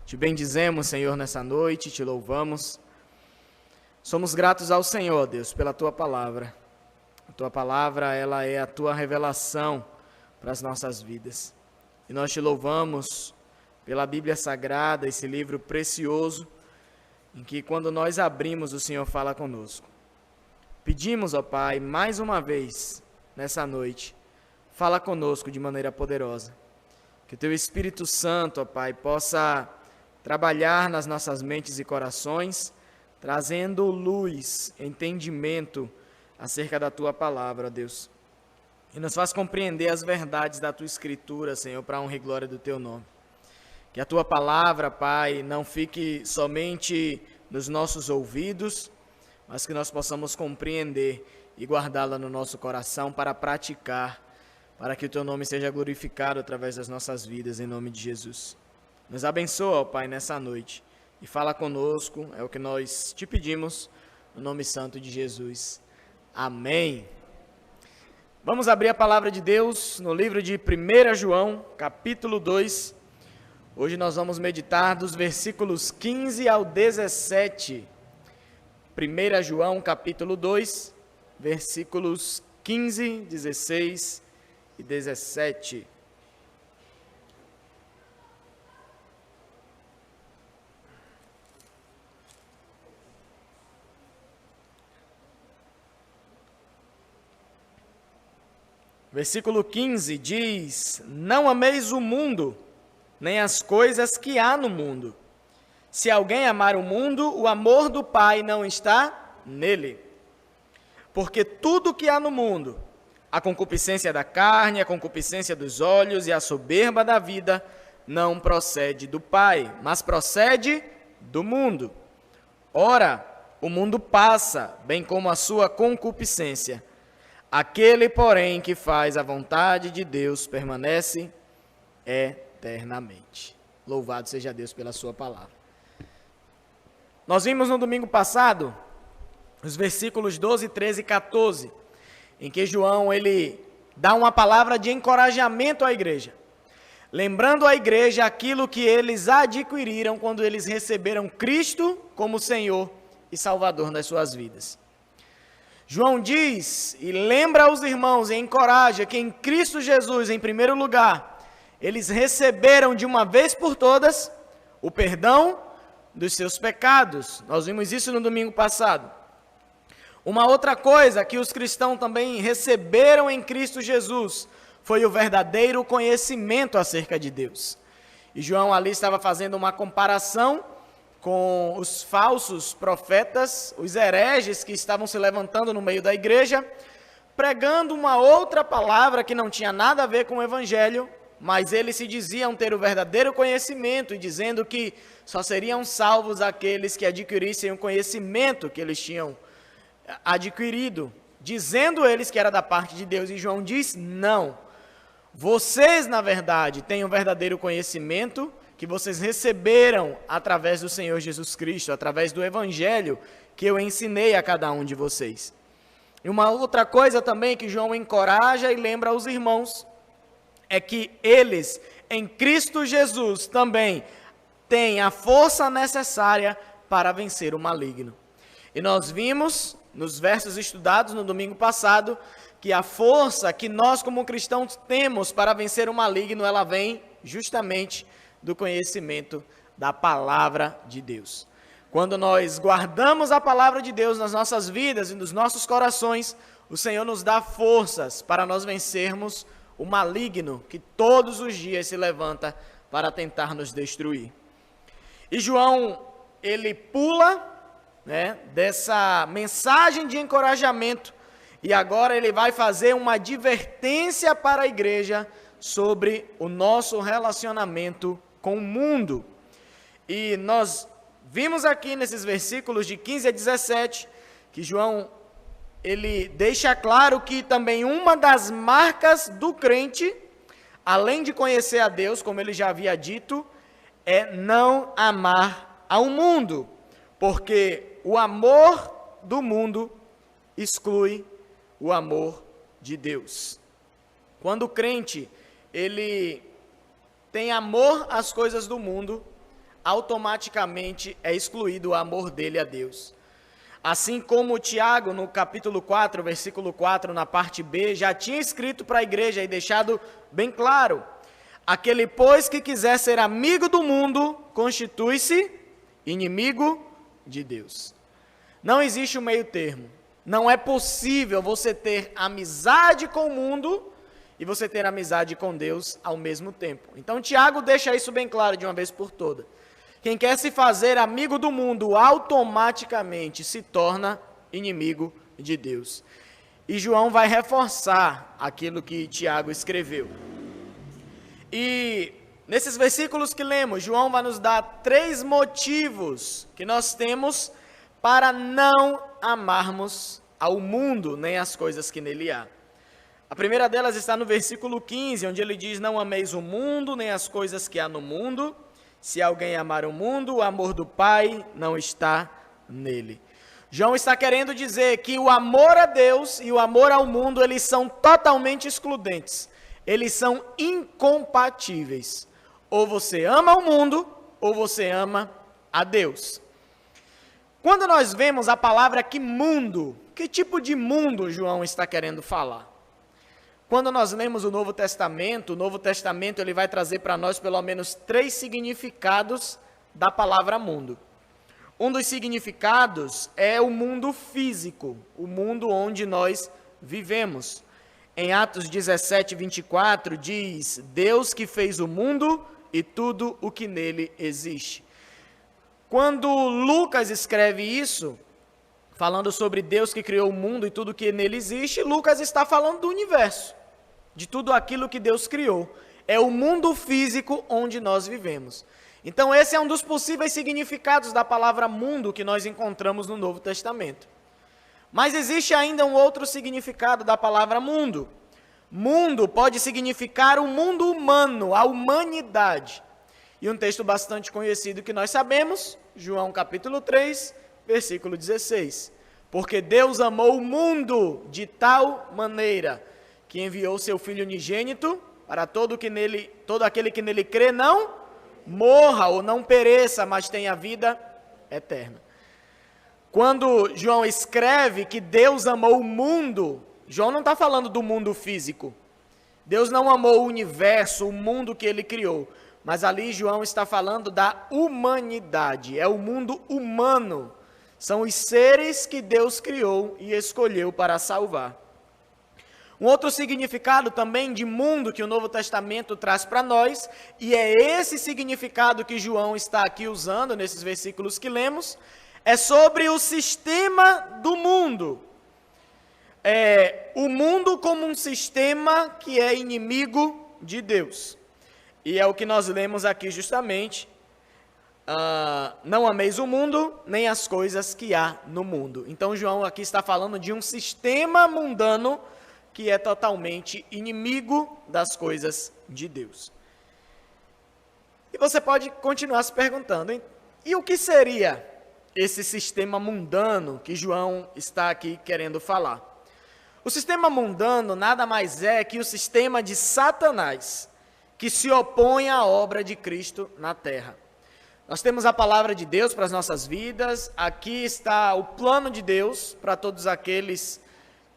Te bendizemos, Senhor, nessa noite, te louvamos. Somos gratos ao Senhor, Deus, pela Tua palavra. A Tua palavra, ela é a Tua revelação para as nossas vidas. E nós te louvamos pela Bíblia Sagrada, esse livro precioso, em que quando nós abrimos, o Senhor fala conosco. Pedimos, ó Pai, mais uma vez, nessa noite, fala conosco de maneira poderosa. Que o Teu Espírito Santo, ó Pai, possa trabalhar nas nossas mentes e corações, trazendo luz, entendimento acerca da Tua palavra, ó Deus. E nos faz compreender as verdades da Tua Escritura, Senhor, para a honra e glória do Teu nome. Que a Tua palavra, Pai, não fique somente nos nossos ouvidos, mas que nós possamos compreender e guardá-la no nosso coração para praticar, para que o Teu nome seja glorificado através das nossas vidas, em nome de Jesus. Nos abençoa, ó Pai, nessa noite e fala conosco, é o que nós te pedimos, no nome santo de Jesus. Amém. Vamos abrir a palavra de Deus no livro de 1 João, capítulo 2. Hoje nós vamos meditar dos versículos 15 ao 17. 1 João, capítulo 2, versículos 15, 16 e 17. Versículo 15 diz: Não ameis o mundo, nem as coisas que há no mundo. Se alguém amar o mundo, o amor do Pai não está nele. Porque tudo que há no mundo, a concupiscência da carne, a concupiscência dos olhos e a soberba da vida, não procede do Pai, mas procede do mundo. Ora, o mundo passa, bem como a sua concupiscência. Aquele, porém, que faz a vontade de Deus permanece eternamente. Louvado seja Deus pela sua palavra. Nós vimos no domingo passado os versículos 12, 13 e 14, em que João ele dá uma palavra de encorajamento à igreja, lembrando à igreja aquilo que eles adquiriram quando eles receberam Cristo como Senhor e Salvador das suas vidas. João diz e lembra aos irmãos e encoraja que em Cristo Jesus, em primeiro lugar, eles receberam de uma vez por todas o perdão dos seus pecados. Nós vimos isso no domingo passado. Uma outra coisa que os cristãos também receberam em Cristo Jesus foi o verdadeiro conhecimento acerca de Deus. E João ali estava fazendo uma comparação com os falsos profetas, os hereges que estavam se levantando no meio da igreja, pregando uma outra palavra que não tinha nada a ver com o evangelho, mas eles se diziam ter o verdadeiro conhecimento e dizendo que só seriam salvos aqueles que adquirissem o conhecimento que eles tinham adquirido, dizendo eles que era da parte de Deus. E João diz: não, vocês na verdade têm o verdadeiro conhecimento que vocês receberam através do Senhor Jesus Cristo, através do evangelho que eu ensinei a cada um de vocês. E uma outra coisa também que João encoraja e lembra aos irmãos é que eles, em Cristo Jesus, também têm a força necessária para vencer o maligno. E nós vimos, nos versos estudados no domingo passado, que a força que nós como cristãos temos para vencer o maligno, ela vem justamente do conhecimento da palavra de Deus. Quando nós guardamos a palavra de Deus nas nossas vidas e nos nossos corações, o Senhor nos dá forças para nós vencermos o maligno que todos os dias se levanta para tentar nos destruir. E João, ele pula, dessa mensagem de encorajamento e agora ele vai fazer uma advertência para a igreja sobre o nosso relacionamento com o mundo. E nós vimos aqui nesses versículos de 15 a 17 que João ele deixa claro que também uma das marcas do crente, além de conhecer a Deus, como ele já havia dito, é não amar ao mundo, porque o amor do mundo exclui o amor de Deus. Quando o crente, ele tem amor às coisas do mundo, automaticamente é excluído o amor dele a Deus. Assim como Tiago, no capítulo 4, versículo 4, na parte B, já tinha escrito para a igreja e deixado bem claro: aquele, pois, que quiser ser amigo do mundo, constitui-se inimigo de Deus. Não existe um meio termo. Não é possível você ter amizade com o mundo e você ter amizade com Deus ao mesmo tempo. Então, Tiago deixa isso bem claro de uma vez por todas. Quem quer se fazer amigo do mundo, automaticamente se torna inimigo de Deus. E João vai reforçar aquilo que Tiago escreveu. E nesses versículos que lemos, João vai nos dar 3 motivos que nós temos para não amarmos ao mundo, nem as coisas que nele há. A primeira delas está no versículo 15, onde ele diz: não ameis o mundo, nem as coisas que há no mundo. Se alguém amar o mundo, o amor do Pai não está nele. João está querendo dizer que o amor a Deus e o amor ao mundo, eles são totalmente excludentes. Eles são incompatíveis. Ou você ama o mundo, ou você ama a Deus. Quando nós vemos a palavra aqui mundo, que tipo de mundo João está querendo falar? Quando nós lemos o Novo Testamento ele vai trazer para nós pelo menos 3 significados da palavra mundo. Um dos significados é o mundo físico, o mundo onde nós vivemos. Em Atos 17, 24, diz: Deus que fez o mundo e tudo o que nele existe. Quando Lucas escreve isso, falando sobre Deus que criou o mundo e tudo o que nele existe, Lucas está falando do universo, de tudo aquilo que Deus criou. É o mundo físico onde nós vivemos. Então esse é um dos possíveis significados da palavra mundo que nós encontramos no Novo Testamento. Mas existe ainda um outro significado da palavra mundo. Mundo pode significar o mundo humano, a humanidade. E um texto bastante conhecido que nós sabemos, João capítulo 3, versículo 16. Porque Deus amou o mundo de tal maneira que enviou seu Filho unigênito para todo aquele que nele crê não morra ou não pereça, mas tenha vida eterna. Quando João escreve que Deus amou o mundo, João não está falando do mundo físico. Deus não amou o universo, o mundo que ele criou. Mas ali João está falando da humanidade, é o mundo humano. São os seres que Deus criou e escolheu para salvar. Um outro significado também de mundo que o Novo Testamento traz para nós, e é esse significado que João está aqui usando nesses versículos que lemos, é sobre o sistema do mundo. O mundo como um sistema que é inimigo de Deus. E é o que nós lemos aqui justamente. Não ameis o mundo, nem as coisas que há no mundo. Então João aqui está falando de um sistema mundano que é totalmente inimigo das coisas de Deus. E você pode continuar se perguntando, hein? E o que seria esse sistema mundano que João está aqui querendo falar? O sistema mundano nada mais é que o sistema de Satanás, que se opõe à obra de Cristo na terra. Nós temos a palavra de Deus para as nossas vidas, aqui está o plano de Deus para todos aqueles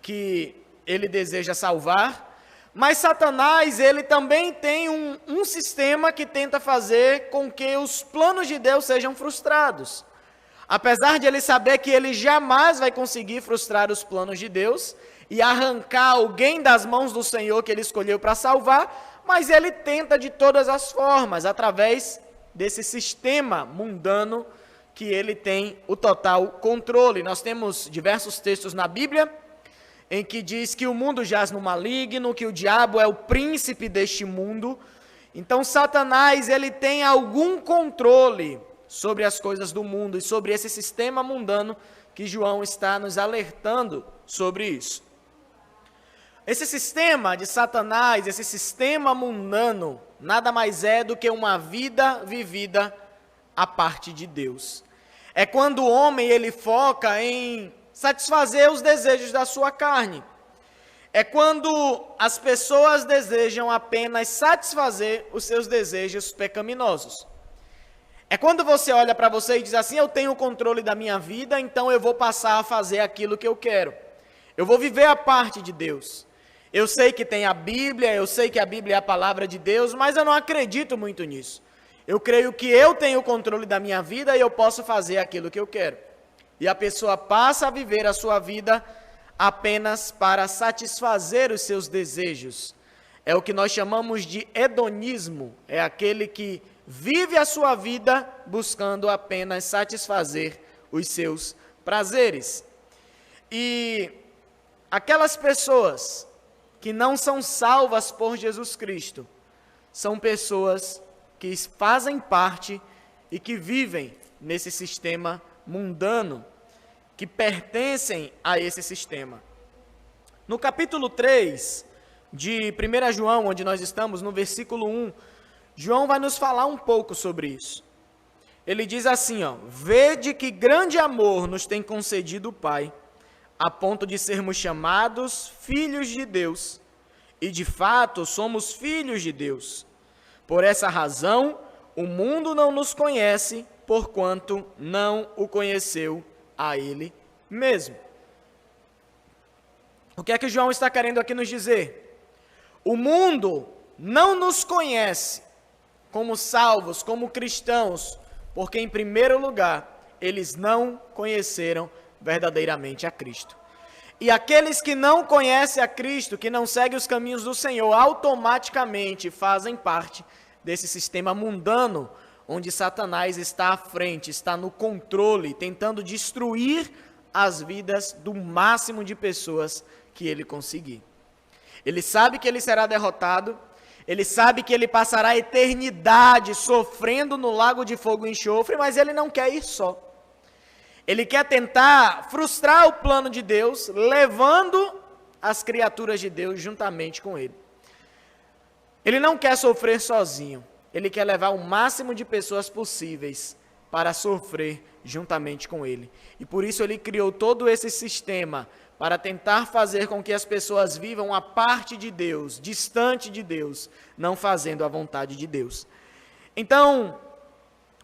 que ele deseja salvar, mas Satanás, ele também tem um sistema que tenta fazer com que os planos de Deus sejam frustrados. Apesar de ele saber que ele jamais vai conseguir frustrar os planos de Deus e arrancar alguém das mãos do Senhor que ele escolheu para salvar, mas ele tenta de todas as formas, através desse sistema mundano que ele tem o total controle. Nós temos diversos textos na Bíblia em que diz que o mundo jaz no maligno, que o diabo é o príncipe deste mundo. Então Satanás, ele tem algum controle sobre as coisas do mundo e sobre esse sistema mundano que João está nos alertando sobre isso. Esse sistema de Satanás, esse sistema mundano, nada mais é do que uma vida vivida à parte de Deus. É quando o homem ele foca em satisfazer os desejos da sua carne. É quando as pessoas desejam apenas satisfazer os seus desejos pecaminosos. É quando você olha para você e diz assim: eu tenho o controle da minha vida, então eu vou passar a fazer aquilo que eu quero. Eu vou viver a parte de Deus. Eu sei que tem a Bíblia, eu sei que a Bíblia é a palavra de Deus, mas eu não acredito muito nisso. Eu creio que eu tenho o controle da minha vida e eu posso fazer aquilo que eu quero. E a pessoa passa a viver a sua vida apenas para satisfazer os seus desejos. É o que nós chamamos de hedonismo, é aquele que vive a sua vida buscando apenas satisfazer os seus prazeres. E aquelas pessoas que não são salvas por Jesus Cristo, são pessoas que fazem parte e que vivem nesse sistema mundano, que pertencem a esse sistema. No capítulo 3 de 1 João, onde nós estamos, no versículo 1, João vai nos falar um pouco sobre isso. Ele diz assim, vede que grande amor nos tem concedido o Pai, a ponto de sermos chamados filhos de Deus. E de fato somos filhos de Deus. Por essa razão, o mundo não nos conhece, porquanto não o conheceu a Ele mesmo. O que é que João está querendo aqui nos dizer? O mundo não nos conhece como salvos, como cristãos, porque em primeiro lugar, eles não conheceram verdadeiramente a Cristo. E aqueles que não conhecem a Cristo, que não seguem os caminhos do Senhor, automaticamente fazem parte desse sistema mundano, onde Satanás está à frente, está no controle, tentando destruir as vidas do máximo de pessoas que ele conseguir. Ele sabe que ele será derrotado, ele sabe que ele passará a eternidade sofrendo no lago de fogo e enxofre, mas ele não quer ir só. Ele quer tentar frustrar o plano de Deus, levando as criaturas de Deus juntamente com ele. Ele não quer sofrer sozinho, ele quer levar o máximo de pessoas possíveis para sofrer juntamente com ele. E por isso ele criou todo esse sistema, para tentar fazer com que as pessoas vivam a parte de Deus, distante de Deus, não fazendo a vontade de Deus. Então,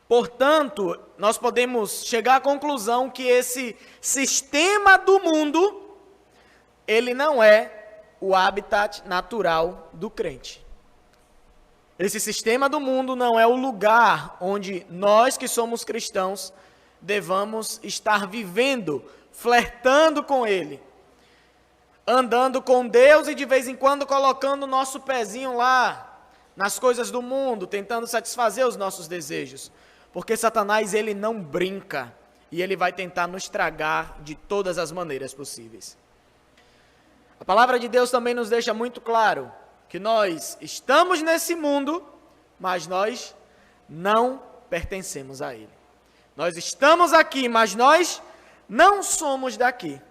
portanto, nós podemos chegar à conclusão que esse sistema do mundo, ele não é o habitat natural do crente. Esse sistema do mundo não é o lugar onde nós que somos cristãos devamos estar vivendo, flertando com ele, andando com Deus e de vez em quando colocando o nosso pezinho lá nas coisas do mundo, tentando satisfazer os nossos desejos. Porque Satanás, ele não brinca e ele vai tentar nos tragar de todas as maneiras possíveis. A palavra de Deus também nos deixa muito claro que nós estamos nesse mundo, mas nós não pertencemos a ele. Nós estamos aqui, mas nós não somos daqui.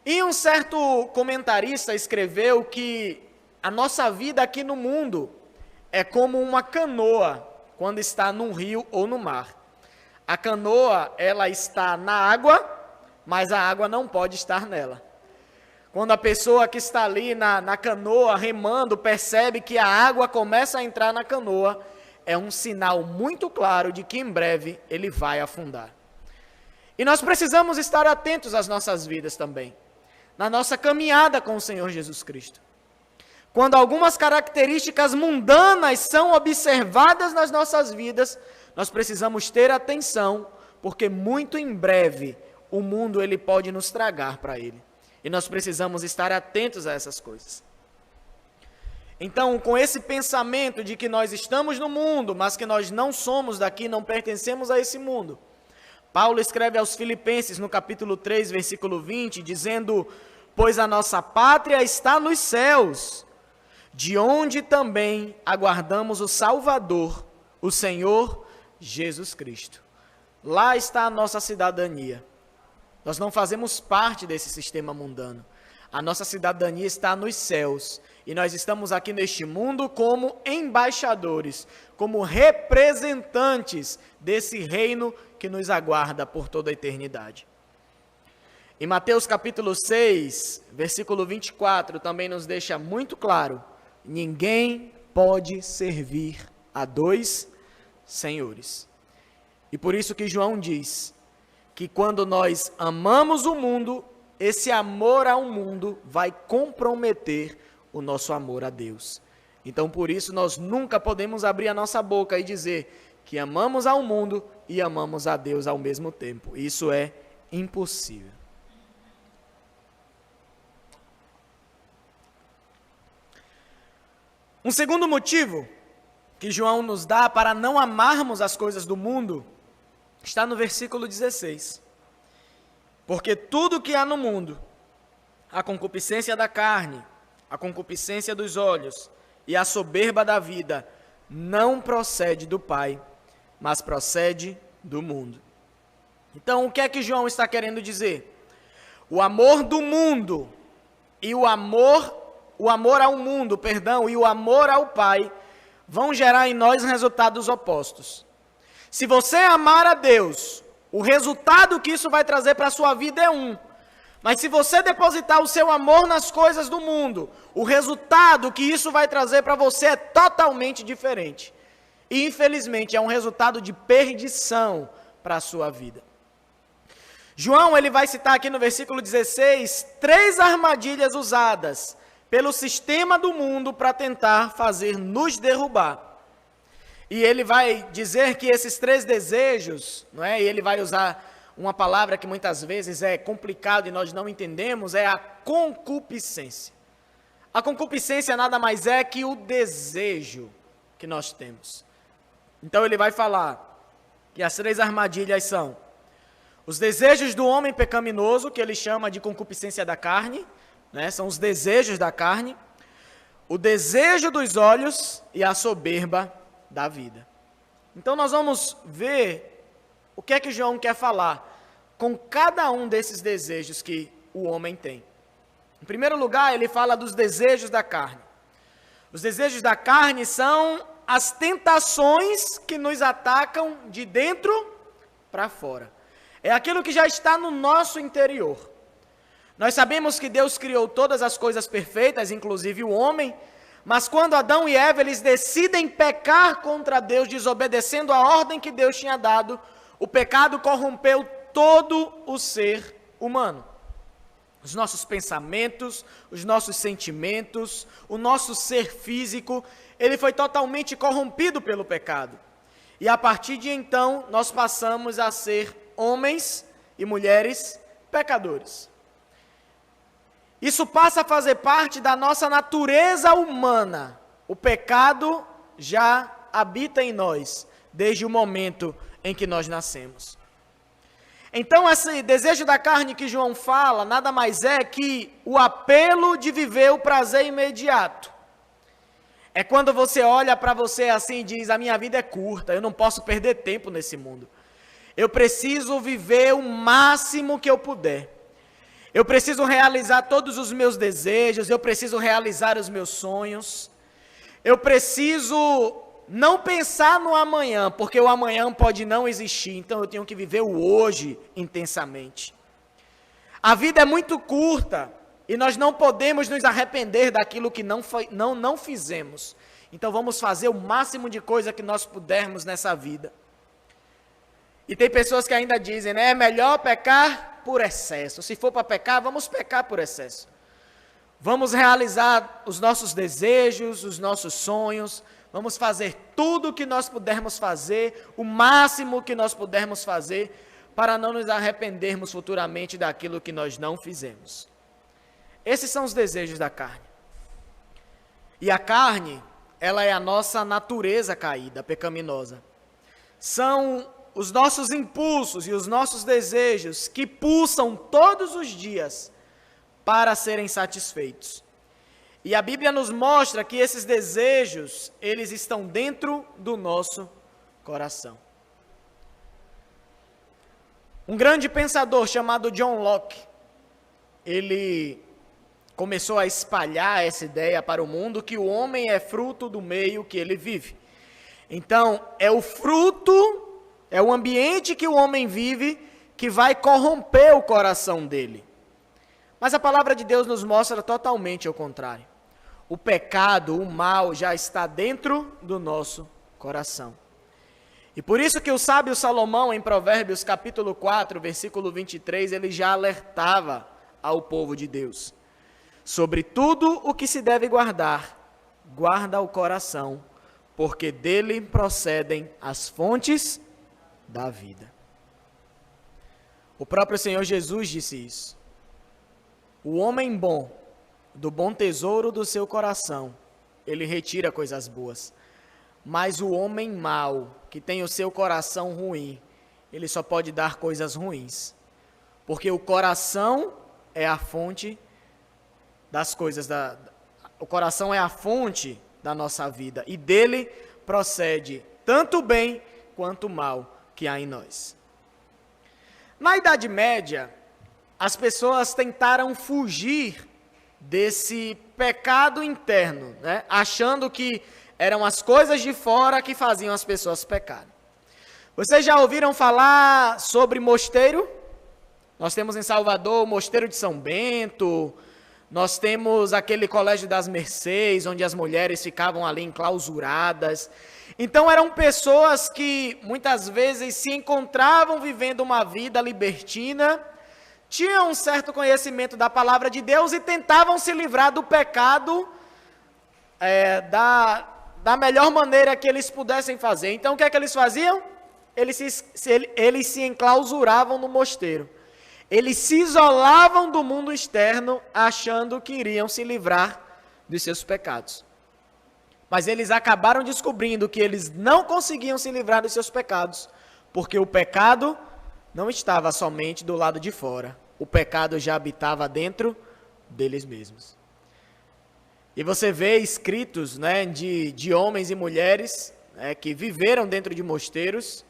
E um certo comentarista escreveu que a nossa vida aqui no mundo é como uma canoa quando está num rio ou no mar. A canoa, ela está na água, mas a água não pode estar nela. Quando a pessoa que está ali na canoa remando percebe que a água começa a entrar na canoa, é um sinal muito claro de que em breve ele vai afundar. E nós precisamos estar atentos às nossas vidas também, na nossa caminhada com o Senhor Jesus Cristo. Quando algumas características mundanas são observadas nas nossas vidas, nós precisamos ter atenção, porque muito em breve o mundo ele pode nos tragar para ele. E nós precisamos estar atentos a essas coisas. Então, com esse pensamento de que nós estamos no mundo, mas que nós não somos daqui, não pertencemos a esse mundo, Paulo escreve aos Filipenses, no capítulo 3, versículo 20, dizendo: pois a nossa pátria está nos céus, de onde também aguardamos o Salvador, o Senhor Jesus Cristo. Lá está a nossa cidadania. Nós não fazemos parte desse sistema mundano. A nossa cidadania está nos céus. E nós estamos aqui neste mundo como embaixadores, como representantes desse reino que nos aguarda por toda a eternidade. Em Mateus capítulo 6, versículo 24, também nos deixa muito claro: ninguém pode servir a dois senhores. E por isso que João diz que quando nós amamos o mundo, esse amor ao mundo vai comprometer o nosso amor a Deus. Então, por isso, nós nunca podemos abrir a nossa boca e dizer que amamos ao mundo e amamos a Deus ao mesmo tempo. Isso é impossível. Um segundo motivo que João nos dá para não amarmos as coisas do mundo está no versículo 16. Porque tudo que há no mundo, a concupiscência da carne, a concupiscência dos olhos e a soberba da vida, não procede do Pai, mas procede do mundo. Então, o que é que João está querendo dizer? O amor do mundo e o amor ao mundo, e o amor ao Pai vão gerar em nós resultados opostos. Se você amar a Deus, o resultado que isso vai trazer para a sua vida é um. Mas se você depositar o seu amor nas coisas do mundo, o resultado que isso vai trazer para você é totalmente diferente. E infelizmente é um resultado de perdição para a sua vida. João, ele vai citar aqui no versículo 16, 3 armadilhas usadas pelo sistema do mundo para tentar fazer nos derrubar. E ele vai dizer que esses 3 desejos, não é? E ele vai usar uma palavra que muitas vezes é complicada e nós não entendemos, é a concupiscência. A concupiscência nada mais é que o desejo que nós temos. Então ele vai falar que as 3 armadilhas são os desejos do homem pecaminoso, que ele chama de concupiscência da carne, né? São os desejos da carne, o desejo dos olhos e a soberba da vida. Então nós vamos ver o que é que João quer falar com cada um desses desejos que o homem tem. Em primeiro lugar, ele fala dos desejos da carne. Os desejos da carne são as tentações que nos atacam de dentro para fora. É aquilo que já está no nosso interior. Nós sabemos que Deus criou todas as coisas perfeitas, inclusive o homem, mas quando Adão e Eva eles decidem pecar contra Deus, desobedecendo a ordem que Deus tinha dado, o pecado corrompeu todo o ser humano. Os nossos pensamentos, os nossos sentimentos, o nosso ser físico, ele foi totalmente corrompido pelo pecado. E a partir de então, nós passamos a ser homens e mulheres pecadores. Isso passa a fazer parte da nossa natureza humana. O pecado já habita em nós, desde o momento em que nós nascemos. Então, esse desejo da carne que João fala, nada mais é que o apelo de viver o prazer imediato. É quando você olha para você assim e diz, a minha vida é curta, eu não posso perder tempo nesse mundo. Eu preciso viver o máximo que eu puder. Eu preciso realizar todos os meus desejos, eu preciso realizar os meus sonhos. Eu preciso não pensar no amanhã, porque o amanhã pode não existir, então eu tenho que viver o hoje intensamente. A vida é muito curta e nós não podemos nos arrepender daquilo que não fizemos. Então vamos fazer o máximo de coisa que nós pudermos nessa vida. E tem pessoas que ainda dizem, né, é melhor pecar por excesso. Se for para pecar, vamos pecar por excesso. Vamos realizar os nossos desejos, os nossos sonhos. Vamos fazer tudo o que nós pudermos fazer, o máximo que nós pudermos fazer, para não nos arrependermos futuramente daquilo que nós não fizemos. Esses são os desejos da carne. E a carne, ela é a nossa natureza caída, pecaminosa. São os nossos impulsos e os nossos desejos que pulsam todos os dias para serem satisfeitos. E a Bíblia nos mostra que esses desejos, eles estão dentro do nosso coração. Um grande pensador chamado John Locke, ele começou a espalhar essa ideia para o mundo que o homem é fruto do meio que ele vive. Então, é o fruto, é o ambiente que o homem vive que vai corromper o coração dele. Mas a palavra de Deus nos mostra totalmente o contrário. O pecado, o mal já está dentro do nosso coração. E por isso que o sábio Salomão, em Provérbios capítulo 4, versículo 23, ele já alertava ao povo de Deus: sobre tudo o que se deve guardar, guarda o coração, porque dele procedem as fontes da vida. O próprio Senhor Jesus disse isso. O homem bom, do bom tesouro do seu coração, ele retira coisas boas. Mas o homem mau, que tem o seu coração ruim, ele só pode dar coisas ruins. Porque o coração é a fonte das coisas, o coração é a fonte da nossa vida. E dele procede tanto o bem quanto o mal que há em nós. Na Idade Média, as pessoas tentaram fugir desse pecado interno, né? Achando que eram as coisas de fora que faziam as pessoas pecarem. Vocês já ouviram falar sobre mosteiro? Nós temos em Salvador o Mosteiro de São Bento, nós temos aquele Colégio das Mercês, onde as mulheres ficavam ali enclausuradas. Então eram pessoas que muitas vezes se encontravam vivendo uma vida libertina, tinham um certo conhecimento da palavra de Deus e tentavam se livrar do pecado da melhor maneira que eles pudessem fazer. Então o que é que eles faziam? Eles se enclausuravam no mosteiro. Eles se isolavam do mundo externo, achando que iriam se livrar dos seus pecados. Mas eles acabaram descobrindo que eles não conseguiam se livrar dos seus pecados, porque o pecado não estava somente do lado de fora. O pecado já habitava dentro deles mesmos. E você vê escritos, né, de homens e mulheres, né, que viveram dentro de mosteiros.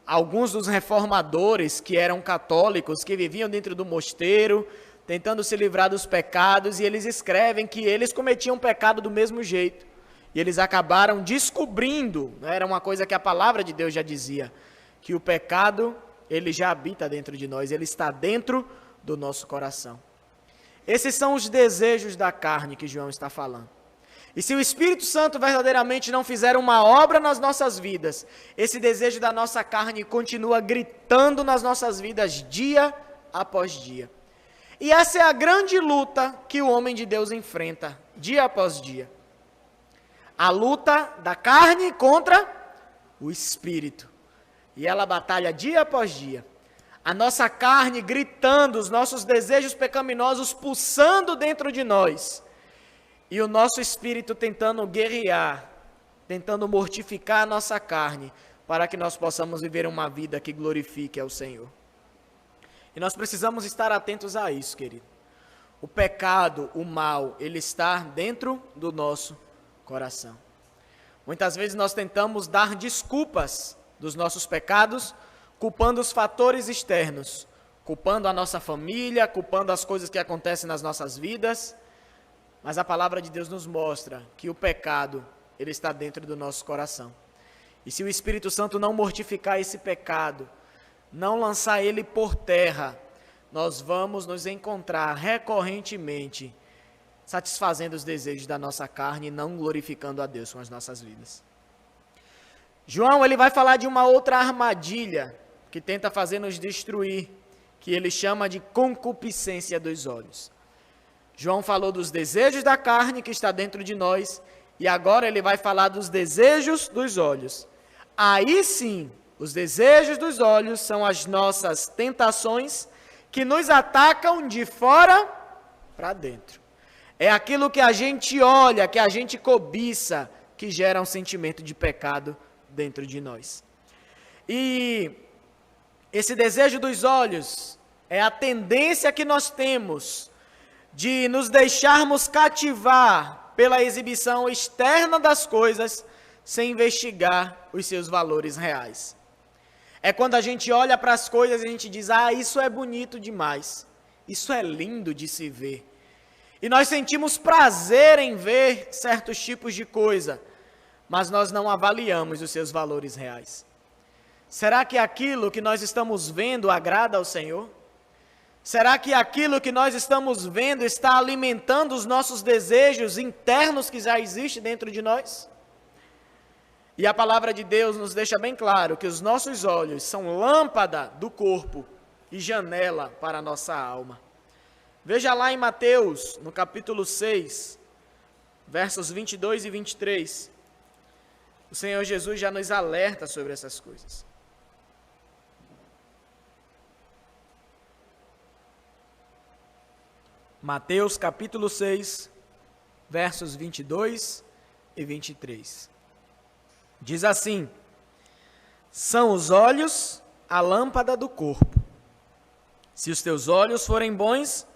Alguns dos reformadores que eram católicos, que viviam dentro do mosteiro, tentando se livrar dos pecados, e eles escrevem que eles cometiam pecado do mesmo jeito. E eles acabaram descobrindo, né, era uma coisa que a palavra de Deus já dizia, que o pecado, ele já habita dentro de nós, ele está dentro do nosso coração. Esses são os desejos da carne que João está falando. E se o Espírito Santo verdadeiramente não fizer uma obra nas nossas vidas, esse desejo da nossa carne continua gritando nas nossas vidas dia após dia. E essa é a grande luta que o homem de Deus enfrenta dia após dia. A luta da carne contra o Espírito. E ela batalha dia após dia. A nossa carne gritando, os nossos desejos pecaminosos pulsando dentro de nós. E o nosso espírito tentando guerrear, tentando mortificar a nossa carne, para que nós possamos viver uma vida que glorifique ao Senhor. E nós precisamos estar atentos a isso, querido. O pecado, o mal, ele está dentro do nosso coração. Muitas vezes nós tentamos dar desculpas dos nossos pecados, culpando os fatores externos, culpando a nossa família, culpando as coisas que acontecem nas nossas vidas. Mas a palavra de Deus nos mostra que o pecado, ele está dentro do nosso coração. E se o Espírito Santo não mortificar esse pecado, não lançar ele por terra, nós vamos nos encontrar recorrentemente satisfazendo os desejos da nossa carne e não glorificando a Deus com as nossas vidas. João, ele vai falar de uma outra armadilha que tenta fazer nos destruir, que ele chama de concupiscência dos olhos. João falou dos desejos da carne que está dentro de nós, e agora ele vai falar dos desejos dos olhos. Aí sim, os desejos dos olhos são as nossas tentações que nos atacam de fora para dentro. É aquilo que a gente olha, que a gente cobiça, que gera um sentimento de pecado dentro de nós. E esse desejo dos olhos é a tendência que nós temos de nos deixarmos cativar pela exibição externa das coisas, sem investigar os seus valores reais. É quando a gente olha para as coisas e a gente diz, isso é bonito demais, isso é lindo de se ver. E nós sentimos prazer em ver certos tipos de coisa, mas nós não avaliamos os seus valores reais. Será que aquilo que nós estamos vendo agrada ao Senhor? Será que aquilo que nós estamos vendo está alimentando os nossos desejos internos que já existem dentro de nós? E a palavra de Deus nos deixa bem claro que os nossos olhos são lâmpada do corpo e janela para a nossa alma. Veja lá em Mateus, no capítulo 6, versos 22 e 23. O Senhor Jesus já nos alerta sobre essas coisas. Mateus capítulo 6, versos 22 e 23. Diz assim: são os olhos a lâmpada do corpo. Se os teus olhos forem bons,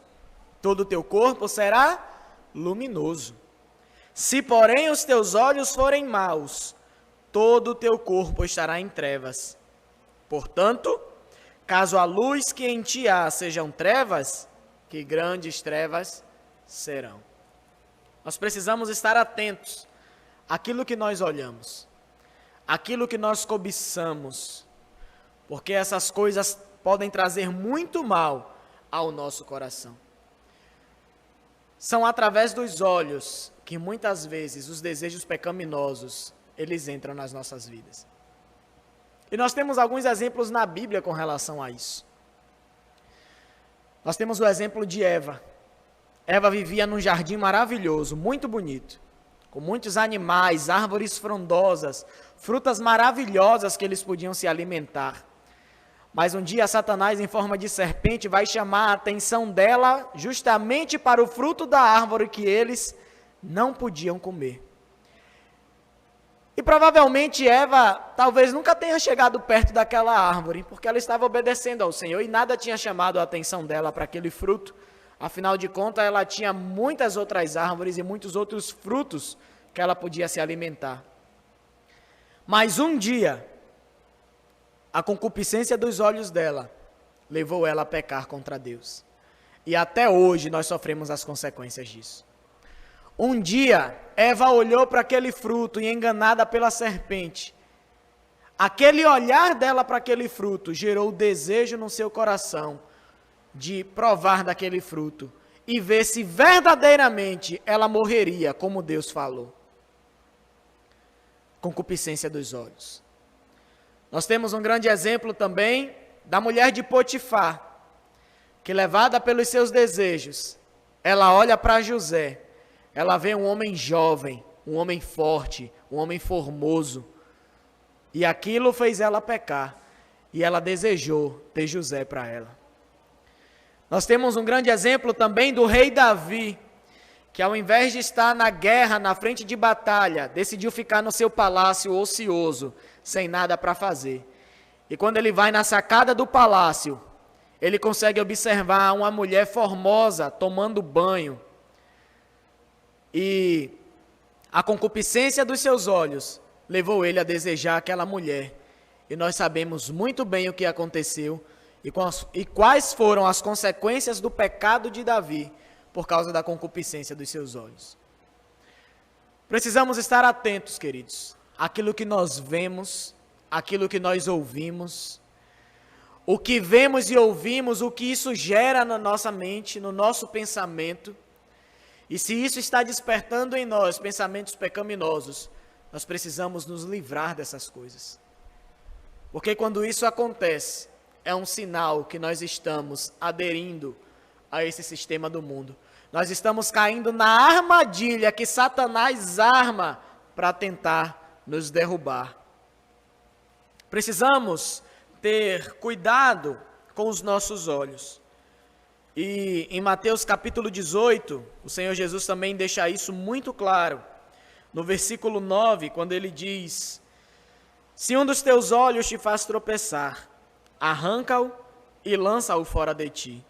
todo o teu corpo será luminoso. Se, porém, os teus olhos forem maus, todo o teu corpo estará em trevas. Portanto, caso a luz que em ti há sejam trevas, que grandes trevas serão. Nós precisamos estar atentos àquilo que nós olhamos, àquilo que nós cobiçamos, porque essas coisas podem trazer muito mal ao nosso coração. São através dos olhos que muitas vezes os desejos pecaminosos, eles entram nas nossas vidas. E nós temos alguns exemplos na Bíblia com relação a isso. Nós temos o exemplo de Eva. Eva vivia num jardim maravilhoso, muito bonito, com muitos animais, árvores frondosas, frutas maravilhosas que eles podiam se alimentar. Mas um dia Satanás, em forma de serpente, vai chamar a atenção dela justamente para o fruto da árvore que eles não podiam comer. E provavelmente Eva talvez nunca tenha chegado perto daquela árvore, porque ela estava obedecendo ao Senhor e nada tinha chamado a atenção dela para aquele fruto. Afinal de contas, ela tinha muitas outras árvores e muitos outros frutos que ela podia se alimentar. Mas um dia, a concupiscência dos olhos dela levou ela a pecar contra Deus. E até hoje nós sofremos as consequências disso. Um dia, Eva olhou para aquele fruto e, enganada pela serpente, aquele olhar dela para aquele fruto gerou o desejo no seu coração de provar daquele fruto e ver se verdadeiramente ela morreria, como Deus falou. Concupiscência dos olhos. Nós temos um grande exemplo também da mulher de Potifar, que, levada pelos seus desejos, ela olha para José. Ela vê um homem jovem, um homem forte, um homem formoso. E aquilo fez ela pecar. E ela desejou ter José para ela. Nós temos um grande exemplo também do rei Davi, que ao invés de estar na guerra, na frente de batalha, decidiu ficar no seu palácio ocioso, sem nada para fazer. E quando ele vai na sacada do palácio, ele consegue observar uma mulher formosa tomando banho. E a concupiscência dos seus olhos levou ele a desejar aquela mulher. E nós sabemos muito bem o que aconteceu e quais foram as consequências do pecado de Davi por causa da concupiscência dos seus olhos. Precisamos estar atentos, queridos, àquilo que nós vemos, àquilo que nós ouvimos, o que vemos e ouvimos, o que isso gera na nossa mente, no nosso pensamento. E se isso está despertando em nós pensamentos pecaminosos, nós precisamos nos livrar dessas coisas. Porque quando isso acontece, é um sinal que nós estamos aderindo a esse sistema do mundo. Nós estamos caindo na armadilha que Satanás arma para tentar nos derrubar. Precisamos ter cuidado com os nossos olhos. E em Mateus capítulo 18, o Senhor Jesus também deixa isso muito claro. No versículo 9, quando ele diz: se um dos teus olhos te faz tropeçar, arranca-o e lança-o fora de ti.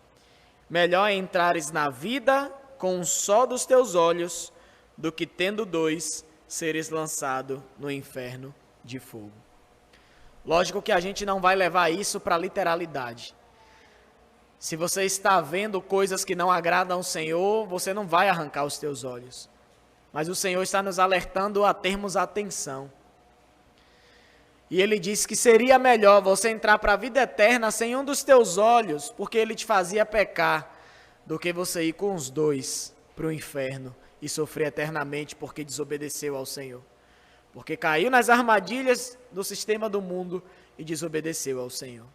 Melhor é entrares na vida com um só dos teus olhos, do que tendo dois, seres lançado no inferno de fogo. Lógico que a gente não vai levar isso para a literalidade. Se você está vendo coisas que não agradam ao Senhor, você não vai arrancar os teus olhos. Mas o Senhor está nos alertando a termos atenção. E Ele disse que seria melhor você entrar para a vida eterna sem um dos teus olhos, porque Ele te fazia pecar, do que você ir com os dois para o inferno e sofrer eternamente porque desobedeceu ao Senhor. porque caiu nas armadilhas do sistema do mundo e desobedeceu ao Senhor.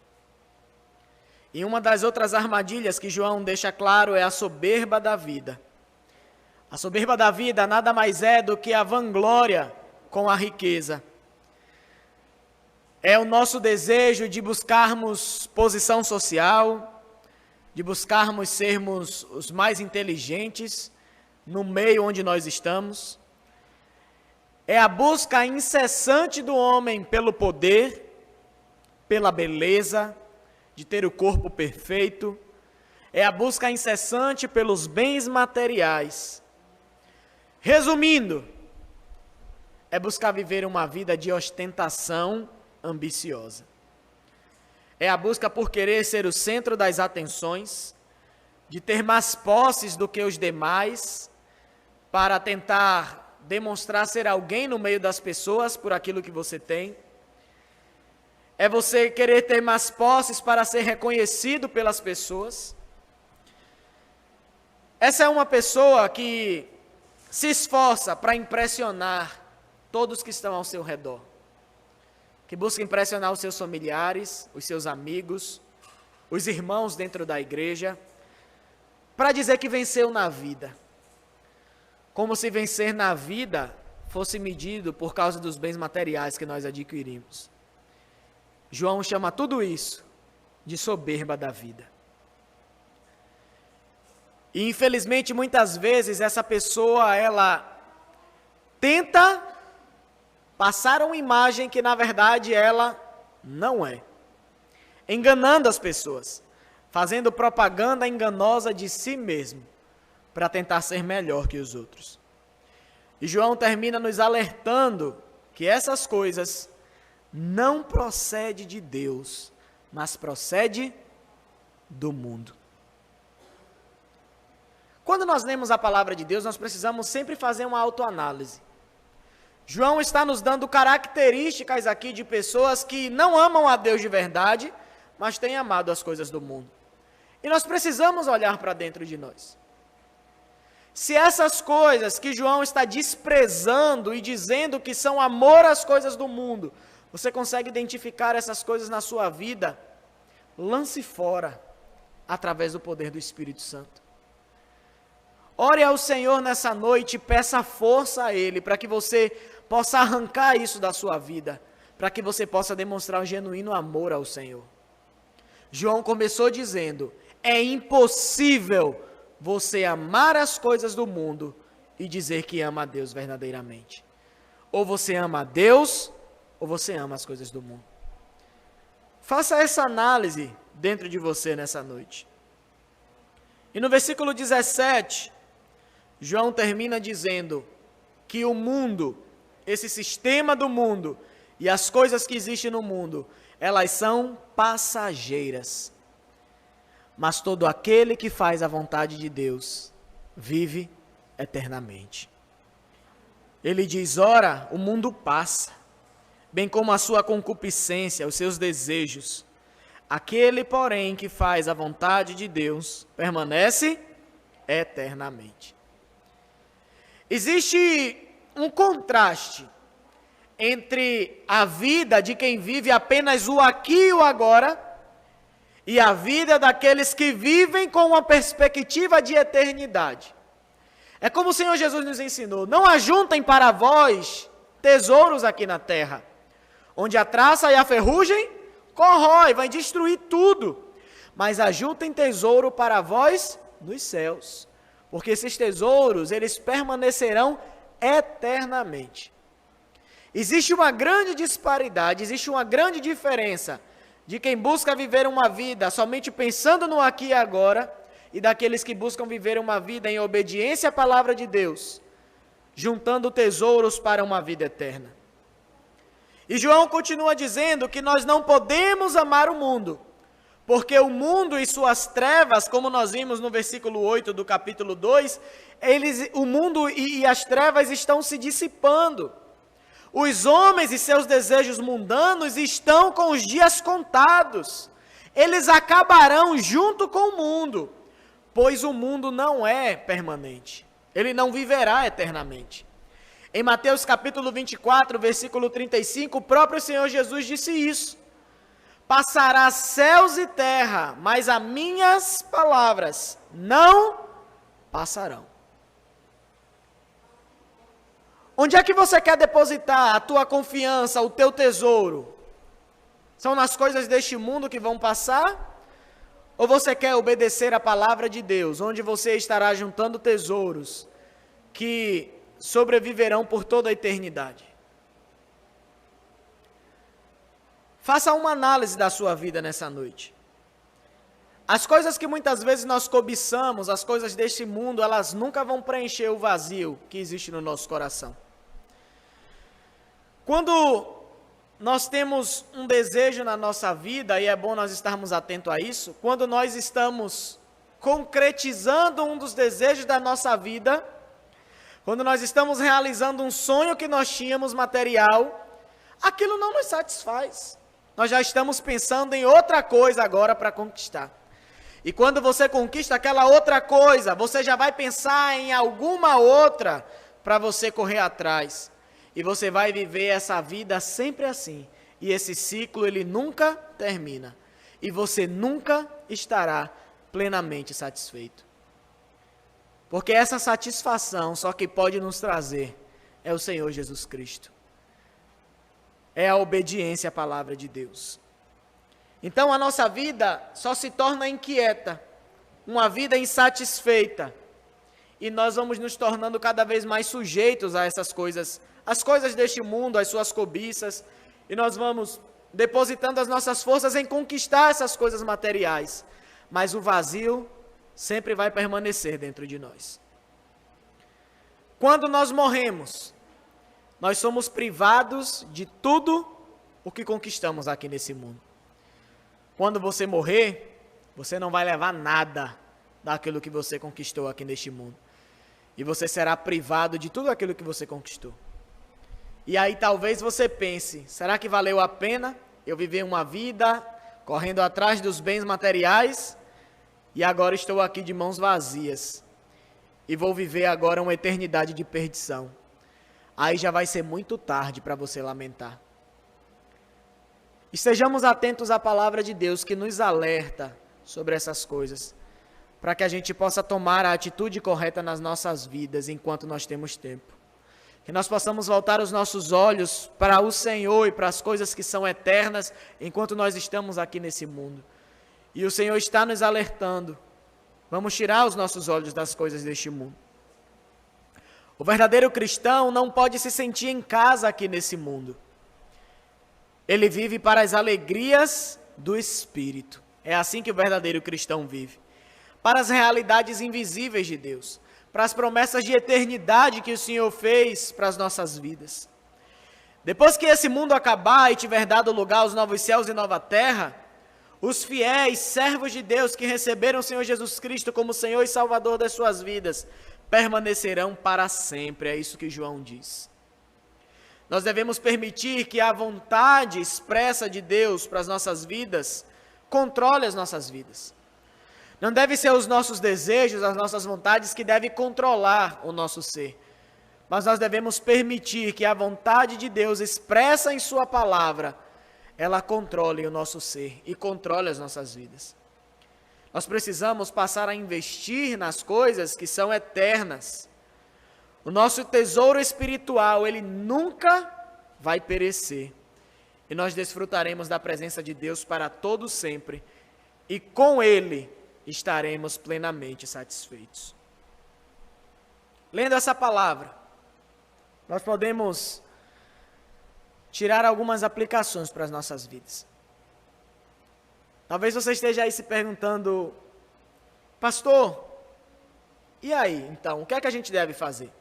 E uma das outras armadilhas que João deixa claro é a soberba da vida. A soberba da vida nada mais é do que a vanglória com a riqueza. É o nosso desejo de buscarmos posição social, de buscarmos sermos os mais inteligentes no meio onde nós estamos. É a busca incessante do homem pelo poder, pela beleza, de ter o corpo perfeito. É a busca incessante pelos bens materiais. Resumindo, é buscar viver uma vida de ostentação ambiciosa. É a busca por querer ser o centro das atenções, de ter mais posses do que os demais, para tentar demonstrar ser alguém no meio das pessoas por aquilo que você tem. É você querer ter mais posses para ser reconhecido pelas pessoas. Essa é uma pessoa que se esforça para impressionar todos que estão ao seu redor, que busca impressionar os seus familiares, os seus amigos, os irmãos dentro da igreja, para dizer que venceu na vida. Como se vencer na vida fosse medido por causa dos bens materiais que nós adquirimos. João chama tudo isso de soberba da vida. E infelizmente muitas vezes essa pessoa, ela tenta passar uma imagem que na verdade ela não é, enganando as pessoas, fazendo propaganda enganosa de si mesmo, para tentar ser melhor que os outros. E João termina nos alertando que essas coisas não procedem de Deus, mas procedem do mundo. Quando nós lemos a palavra de Deus, nós precisamos sempre fazer uma autoanálise. João está nos dando características aqui de pessoas que não amam a Deus de verdade, mas têm amado as coisas do mundo. E nós precisamos olhar para dentro de nós. Se essas coisas que João está desprezando e dizendo que são amor às coisas do mundo, você consegue identificar essas coisas na sua vida, lance fora, através do poder do Espírito Santo. Ore ao Senhor nessa noite e peça força a Ele, para que você possa arrancar isso da sua vida, para que você possa demonstrar um genuíno amor ao Senhor. João começou dizendo, é impossível você amar as coisas do mundo e dizer que ama a Deus verdadeiramente. Ou você ama a Deus, ou você ama as coisas do mundo. Faça essa análise dentro de você nessa noite. E no versículo 17, João termina dizendo que o mundo, esse sistema do mundo e as coisas que existem no mundo, elas são passageiras. Mas todo aquele que faz a vontade de Deus vive eternamente. Ele diz, ora, o mundo passa, bem como a sua concupiscência, os seus desejos. Aquele, porém, que faz a vontade de Deus, permanece eternamente. Existe um contraste entre a vida de quem vive apenas o aqui e o agora e a vida daqueles que vivem com uma perspectiva de eternidade. É como o Senhor Jesus nos ensinou, não ajuntem para vós tesouros aqui na terra, onde a traça e a ferrugem corrói, vai destruir tudo, mas ajuntem tesouro para vós nos céus, porque esses tesouros, eles permanecerão eternamente. Existe uma grande disparidade, existe uma grande diferença de quem busca viver uma vida somente pensando no aqui e agora e daqueles que buscam viver uma vida em obediência à palavra de Deus, juntando tesouros para uma vida eterna. E João continua dizendo que nós não podemos amar o mundo, porque o mundo e suas trevas, como nós vimos no versículo 8 do capítulo 2, o mundo e as trevas estão se dissipando. Os homens e seus desejos mundanos estão com os dias contados. Eles acabarão junto com o mundo, pois o mundo não é permanente. Ele não viverá eternamente. Em Mateus capítulo 24, versículo 35, o próprio Senhor Jesus disse isso. Passará céus e terra, mas as minhas palavras não passarão. Onde é que você quer depositar a tua confiança, o teu tesouro? São nas coisas deste mundo que vão passar? Ou você quer obedecer a palavra de Deus, onde você estará juntando tesouros que sobreviverão por toda a eternidade? Faça uma análise da sua vida nessa noite. As coisas que muitas vezes nós cobiçamos, as coisas deste mundo, elas nunca vão preencher o vazio que existe no nosso coração. Quando nós temos um desejo na nossa vida, e é bom nós estarmos atentos a isso, quando nós estamos concretizando um dos desejos da nossa vida, quando nós estamos realizando um sonho que nós tínhamos material, aquilo não nos satisfaz. Nós já estamos pensando em outra coisa agora para conquistar. E quando você conquista aquela outra coisa, você já vai pensar em alguma outra para você correr atrás. E você vai viver essa vida sempre assim. E esse ciclo, ele nunca termina. E você nunca estará plenamente satisfeito. Porque essa satisfação só que pode nos trazer é o Senhor Jesus Cristo. É a obediência à palavra de Deus. Então a nossa vida só se torna inquieta, uma vida insatisfeita. E nós vamos nos tornando cada vez mais sujeitos a essas coisas, as coisas deste mundo, as suas cobiças, e nós vamos depositando as nossas forças em conquistar essas coisas materiais, mas o vazio sempre vai permanecer dentro de nós. Quando nós morremos, nós somos privados de tudo o que conquistamos aqui nesse mundo. Quando você morrer, você não vai levar nada daquilo que você conquistou aqui neste mundo. E você será privado de tudo aquilo que você conquistou. E aí talvez você pense, será que valeu a pena eu viver uma vida correndo atrás dos bens materiais e agora estou aqui de mãos vazias e vou viver agora uma eternidade de perdição? Aí já vai ser muito tarde para você lamentar. Estejamos atentos à palavra de Deus que nos alerta sobre essas coisas, para que a gente possa tomar a atitude correta nas nossas vidas enquanto nós temos tempo. Que nós possamos voltar os nossos olhos para o Senhor e para as coisas que são eternas enquanto nós estamos aqui nesse mundo. E o Senhor está nos alertando. Vamos tirar os nossos olhos das coisas deste mundo. O verdadeiro cristão não pode se sentir em casa aqui nesse mundo. Ele vive para as alegrias do Espírito. É assim que o verdadeiro cristão vive. Para as realidades invisíveis de Deus. Para as promessas de eternidade que o Senhor fez para as nossas vidas. Depois que esse mundo acabar e tiver dado lugar aos novos céus e nova terra, os fiéis servos de Deus que receberam o Senhor Jesus Cristo como Senhor e Salvador das suas vidas, permanecerão para sempre. É isso que João diz. Nós devemos permitir que a vontade expressa de Deus para as nossas vidas controle as nossas vidas. Não deve ser os nossos desejos, as nossas vontades que devem controlar o nosso ser. Mas nós devemos permitir que a vontade de Deus expressa em sua palavra, ela controle o nosso ser e controle as nossas vidas. Nós precisamos passar a investir nas coisas que são eternas. O nosso tesouro espiritual, ele nunca vai perecer. E nós desfrutaremos da presença de Deus para todo sempre. E com ele estaremos plenamente satisfeitos. Lendo essa palavra, nós podemos tirar algumas aplicações para as nossas vidas. Talvez você esteja aí se perguntando, pastor, e aí, então, o que é que a gente deve fazer?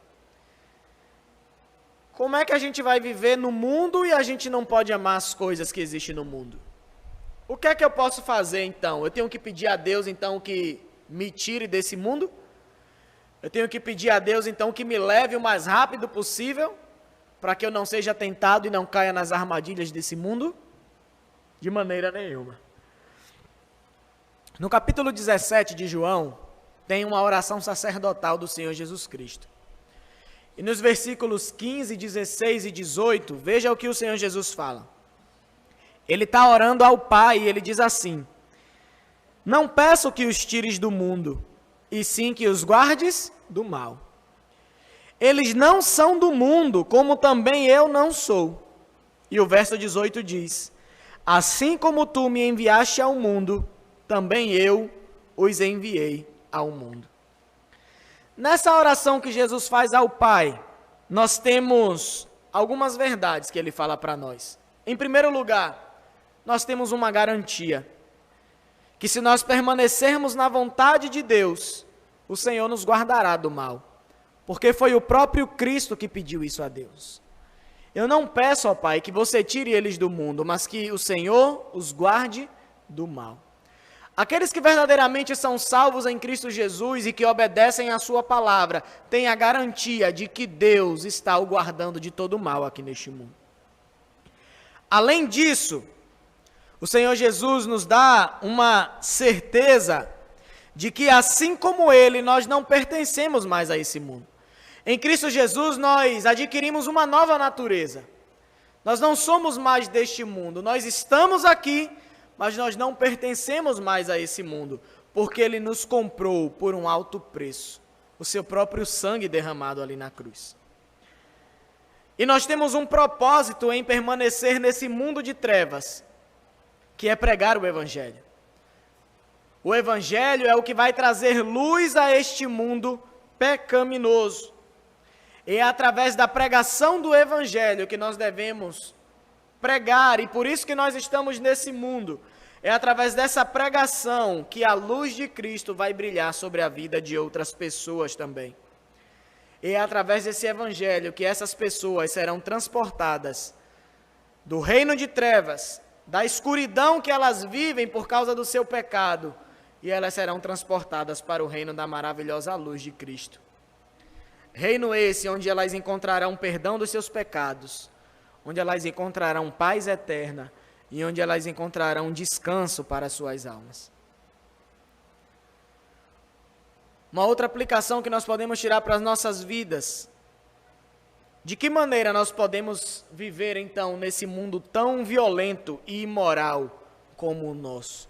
Como é que a gente vai viver no mundo e a gente não pode amar as coisas que existem no mundo? O que é que eu posso fazer, então? Eu tenho que pedir a Deus, então, que me tire desse mundo? Eu tenho que pedir a Deus, então, que me leve o mais rápido possível, para que eu não seja tentado e não caia nas armadilhas desse mundo? De maneira nenhuma. No capítulo 17 de João, tem uma oração sacerdotal do Senhor Jesus Cristo. E nos versículos 15, 16 e 18, veja o que o Senhor Jesus fala. Ele está orando ao Pai e ele diz assim: não peço que os tires do mundo, e sim que os guardes do mal. Eles não são do mundo, como também eu não sou. E o verso 18 diz: assim como tu me enviaste ao mundo, também eu os enviei ao mundo. Nessa oração que Jesus faz ao Pai, nós temos algumas verdades que ele fala para nós. Em primeiro lugar, nós temos uma garantia, que se nós permanecermos na vontade de Deus, o Senhor nos guardará do mal, porque foi o próprio Cristo que pediu isso a Deus. Eu não peço, ó Pai, que você tire eles do mundo, mas que o Senhor os guarde do mal. Aqueles que verdadeiramente são salvos em Cristo Jesus e que obedecem à sua palavra, têm a garantia de que Deus está o guardando de todo mal aqui neste mundo. Além disso, o Senhor Jesus nos dá uma certeza de que assim como Ele, nós não pertencemos mais a esse mundo. Em Cristo Jesus nós adquirimos uma nova natureza. Nós não somos mais deste mundo, nós estamos aqui, mas nós não pertencemos mais a esse mundo, porque Ele nos comprou por um alto preço, o seu próprio sangue derramado ali na cruz. E nós temos um propósito em permanecer nesse mundo de trevas, que é pregar o Evangelho. O Evangelho é o que vai trazer luz a este mundo pecaminoso. E é através da pregação do Evangelho que nós devemos pregar, e por isso que nós estamos nesse mundo. É através dessa pregação que a luz de Cristo vai brilhar sobre a vida de outras pessoas também. E é através desse Evangelho que essas pessoas serão transportadas do reino de trevas, da escuridão que elas vivem por causa do seu pecado, e elas serão transportadas para o reino da maravilhosa luz de Cristo. Reino esse onde elas encontrarão perdão dos seus pecados, onde elas encontrarão paz eterna e onde elas encontrarão descanso para as suas almas. Uma outra aplicação que nós podemos tirar para as nossas vidas: de que maneira nós podemos viver então nesse mundo tão violento e imoral como o nosso?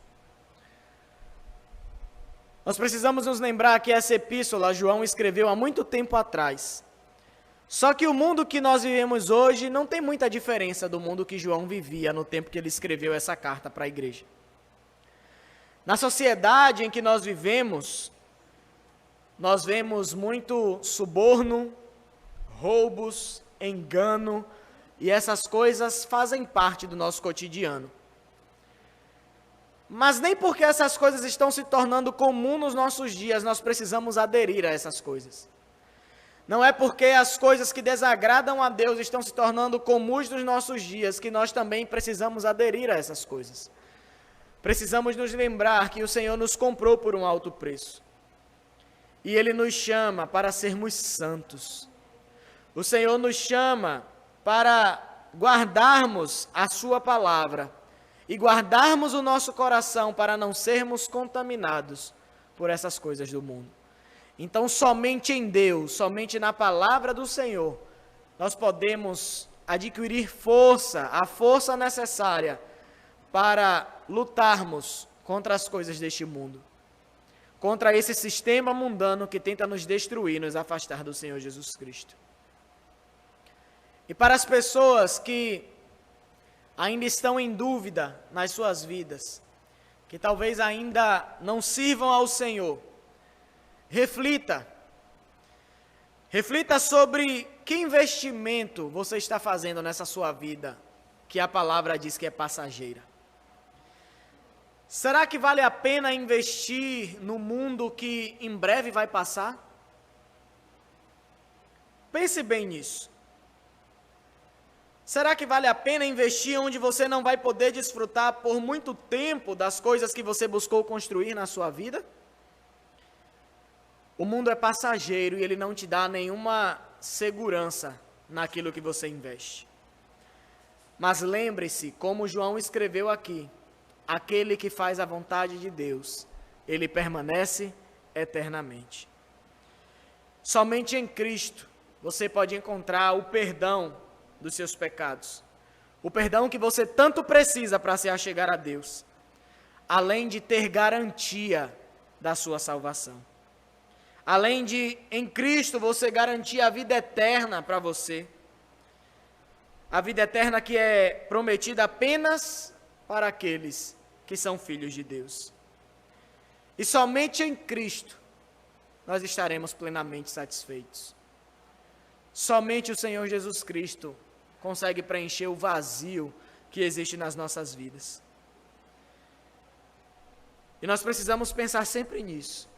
Nós precisamos nos lembrar que essa epístola João escreveu há muito tempo atrás. Só que o mundo que nós vivemos hoje não tem muita diferença do mundo que João vivia no tempo que ele escreveu essa carta para a igreja. Na sociedade em que nós vivemos, nós vemos muito suborno, roubos, engano, e essas coisas fazem parte do nosso cotidiano. Mas nem porque essas coisas estão se tornando comum nos nossos dias, nós precisamos aderir a essas coisas. Não é porque as coisas que desagradam a Deus estão se tornando comuns nos nossos dias que nós também precisamos aderir a essas coisas. Precisamos nos lembrar que o Senhor nos comprou por um alto preço. E Ele nos chama para sermos santos. O Senhor nos chama para guardarmos a Sua palavra e guardarmos o nosso coração para não sermos contaminados por essas coisas do mundo. Então, somente em Deus, somente na palavra do Senhor, nós podemos adquirir força, a força necessária para lutarmos contra as coisas deste mundo, contra esse sistema mundano que tenta nos destruir, nos afastar do Senhor Jesus Cristo. E para as pessoas que ainda estão em dúvida nas suas vidas, que talvez ainda não sirvam ao Senhor, reflita sobre que investimento você está fazendo nessa sua vida, que a palavra diz que é passageira. Será que vale a pena investir no mundo que em breve vai passar? Pense bem nisso. Será que vale a pena investir onde você não vai poder desfrutar por muito tempo das coisas que você buscou construir na sua vida? O mundo é passageiro e ele não te dá nenhuma segurança naquilo que você investe. Mas lembre-se, como João escreveu aqui, aquele que faz a vontade de Deus, ele permanece eternamente. Somente em Cristo você pode encontrar o perdão dos seus pecados. O perdão que você tanto precisa para se achegar a Deus, além de ter garantia da sua salvação. Além de, em Cristo, você garantir a vida eterna para você. A vida eterna que é prometida apenas para aqueles que são filhos de Deus. E somente em Cristo nós estaremos plenamente satisfeitos. Somente o Senhor Jesus Cristo consegue preencher o vazio que existe nas nossas vidas. E nós precisamos pensar sempre nisso.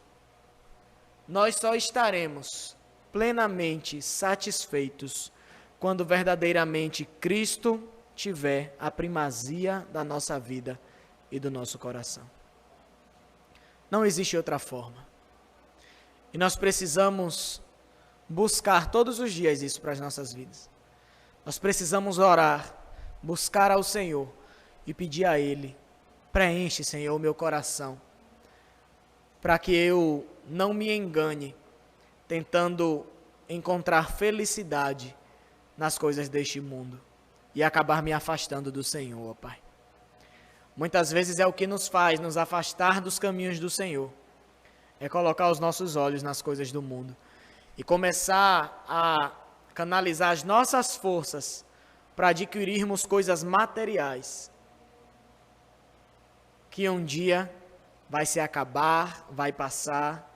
Nós só estaremos plenamente satisfeitos quando verdadeiramente Cristo tiver a primazia da nossa vida e do nosso coração. Não existe outra forma. E nós precisamos buscar todos os dias isso para as nossas vidas. Nós precisamos orar, buscar ao Senhor e pedir a Ele: preenche, Senhor, o meu coração, para que eu não me engane, tentando encontrar felicidade nas coisas deste mundo e acabar me afastando do Senhor, ó Pai. Muitas vezes é o que nos faz nos afastar dos caminhos do Senhor, é colocar os nossos olhos nas coisas do mundo e começar a canalizar as nossas forças para adquirirmos coisas materiais, que um dia vai se acabar, vai passar,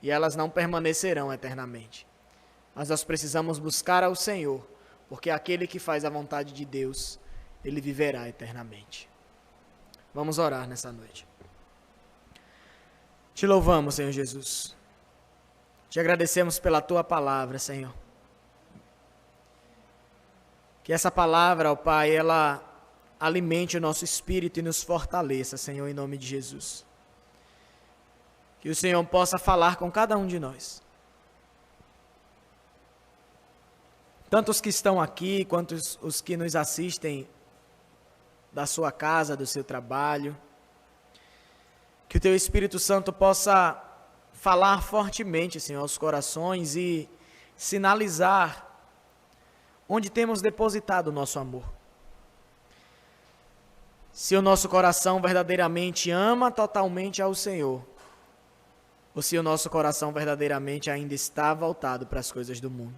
e elas não permanecerão eternamente. Mas nós precisamos buscar ao Senhor, porque aquele que faz a vontade de Deus, ele viverá eternamente. Vamos orar nessa noite. Te louvamos, Senhor Jesus. Te agradecemos pela Tua palavra, Senhor. Que essa palavra, ó Pai, ela alimente o nosso espírito e nos fortaleça, Senhor, em nome de Jesus. Que o Senhor possa falar com cada um de nós. Tanto os que estão aqui, quanto os que nos assistem da sua casa, do seu trabalho. Que o Teu Espírito Santo possa falar fortemente, Senhor, aos corações e sinalizar onde temos depositado o nosso amor. Se o nosso coração verdadeiramente ama totalmente ao Senhor, ou se o nosso coração verdadeiramente ainda está voltado para as coisas do mundo.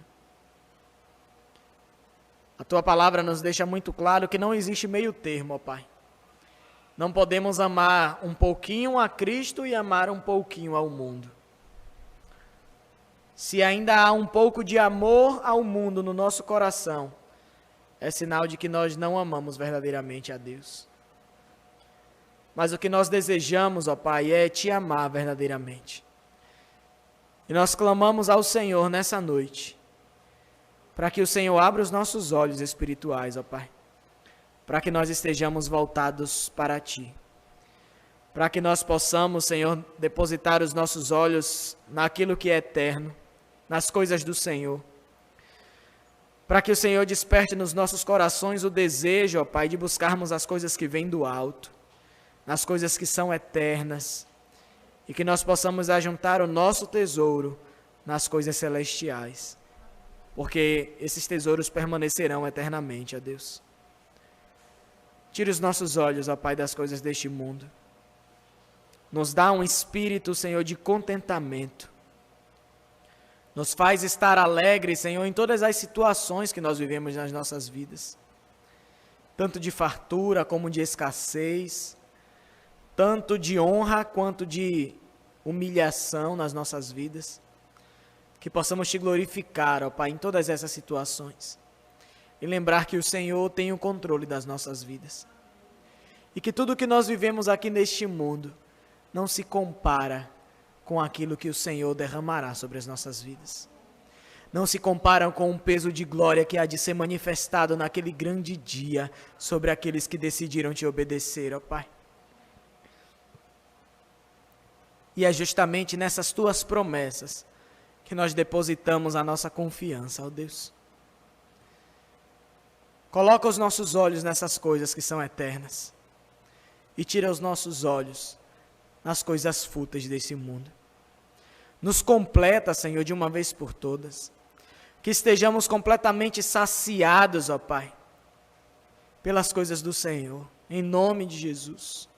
A Tua palavra nos deixa muito claro que não existe meio termo, ó Pai. Não podemos amar um pouquinho a Cristo e amar um pouquinho ao mundo. Se ainda há um pouco de amor ao mundo no nosso coração, é sinal de que nós não amamos verdadeiramente a Deus. Mas o que nós desejamos, ó Pai, é Te amar verdadeiramente. E nós clamamos ao Senhor nessa noite, para que o Senhor abra os nossos olhos espirituais, ó Pai, para que nós estejamos voltados para Ti, para que nós possamos, Senhor, depositar os nossos olhos naquilo que é eterno, nas coisas do Senhor, para que o Senhor desperte nos nossos corações o desejo, ó Pai, de buscarmos as coisas que vêm do alto, nas coisas que são eternas, e que nós possamos ajuntar o nosso tesouro nas coisas celestiais, porque esses tesouros permanecerão eternamente, ó Deus. Tira os nossos olhos, ó Pai, das coisas deste mundo. Nos dá um espírito, Senhor, de contentamento. Nos faz estar alegres, Senhor, em todas as situações que nós vivemos nas nossas vidas. Tanto de fartura como de escassez, tanto de honra quanto de humilhação nas nossas vidas. Que possamos Te glorificar, ó Pai, em todas essas situações. E lembrar que o Senhor tem o controle das nossas vidas. E que tudo que nós vivemos aqui neste mundo não se compara com aquilo que o Senhor derramará sobre as nossas vidas. Não se comparam com o peso de glória que há de ser manifestado naquele grande dia sobre aqueles que decidiram Te obedecer, ó Pai. E é justamente nessas Tuas promessas que nós depositamos a nossa confiança, ó Deus. Coloca os nossos olhos nessas coisas que são eternas e tira os nossos olhos nas coisas fúteis desse mundo. Nos completa, Senhor, de uma vez por todas. que estejamos completamente saciados, ó Pai, pelas coisas do Senhor, em nome de Jesus.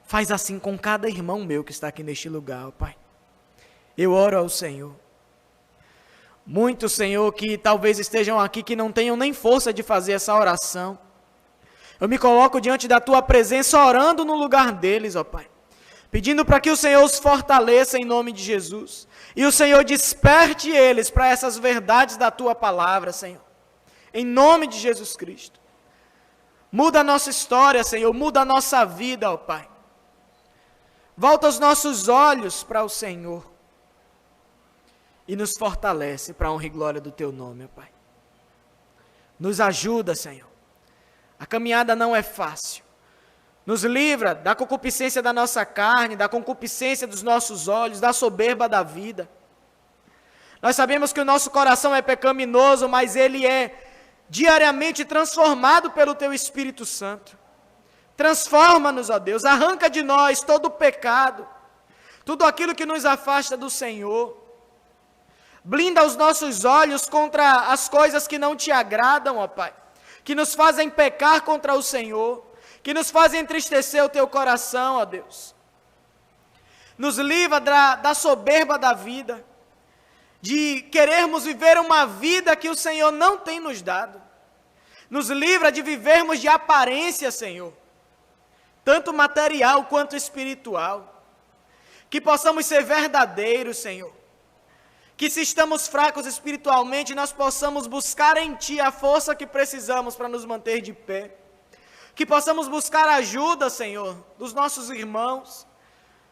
Faz assim com cada irmão meu que está aqui neste lugar, ó Pai. Eu oro ao Senhor. Muitos, Senhor, que talvez estejam aqui, que não tenham nem força de fazer essa oração. Eu me coloco diante da Tua presença, orando no lugar deles, ó Pai. Pedindo para que o Senhor os fortaleça em nome de Jesus. E o Senhor desperte eles para essas verdades da Tua palavra, Senhor. Em nome de Jesus Cristo. Muda a nossa história, Senhor. Muda a nossa vida, ó Pai. Volta os nossos olhos para o Senhor. E nos fortalece para a honra e glória do Teu nome, ó Pai. Nos ajuda, Senhor. A caminhada não é fácil. Nos livra da concupiscência da nossa carne, da concupiscência dos nossos olhos, da soberba da vida. Nós sabemos que o nosso coração é pecaminoso, mas ele é diariamente transformado pelo Teu Espírito Santo. Transforma-nos, ó Deus, arranca de nós todo o pecado, tudo aquilo que nos afasta do Senhor. Blinda os nossos olhos contra as coisas que não Te agradam, ó Pai, que nos fazem pecar contra o Senhor, que nos fazem entristecer o Teu coração, ó Deus. Nos livra da soberba da vida, de querermos viver uma vida que o Senhor não tem nos dado. Nos livra de vivermos de aparência, Senhor, tanto material quanto espiritual. Que possamos ser verdadeiros, Senhor. Que se estamos fracos espiritualmente, nós possamos buscar em Ti a força que precisamos para nos manter de pé. Que possamos buscar ajuda, Senhor, dos nossos irmãos,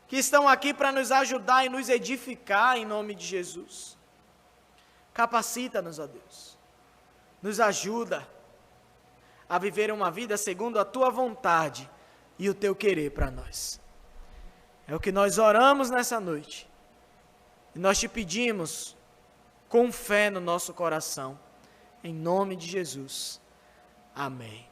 que estão aqui para nos ajudar e nos edificar em nome de Jesus. Capacita-nos, ó Deus. Nos ajuda a viver uma vida segundo a Tua vontade e o Teu querer para nós. É o que nós oramos nessa noite. E nós Te pedimos com fé no nosso coração, em nome de Jesus. Amém.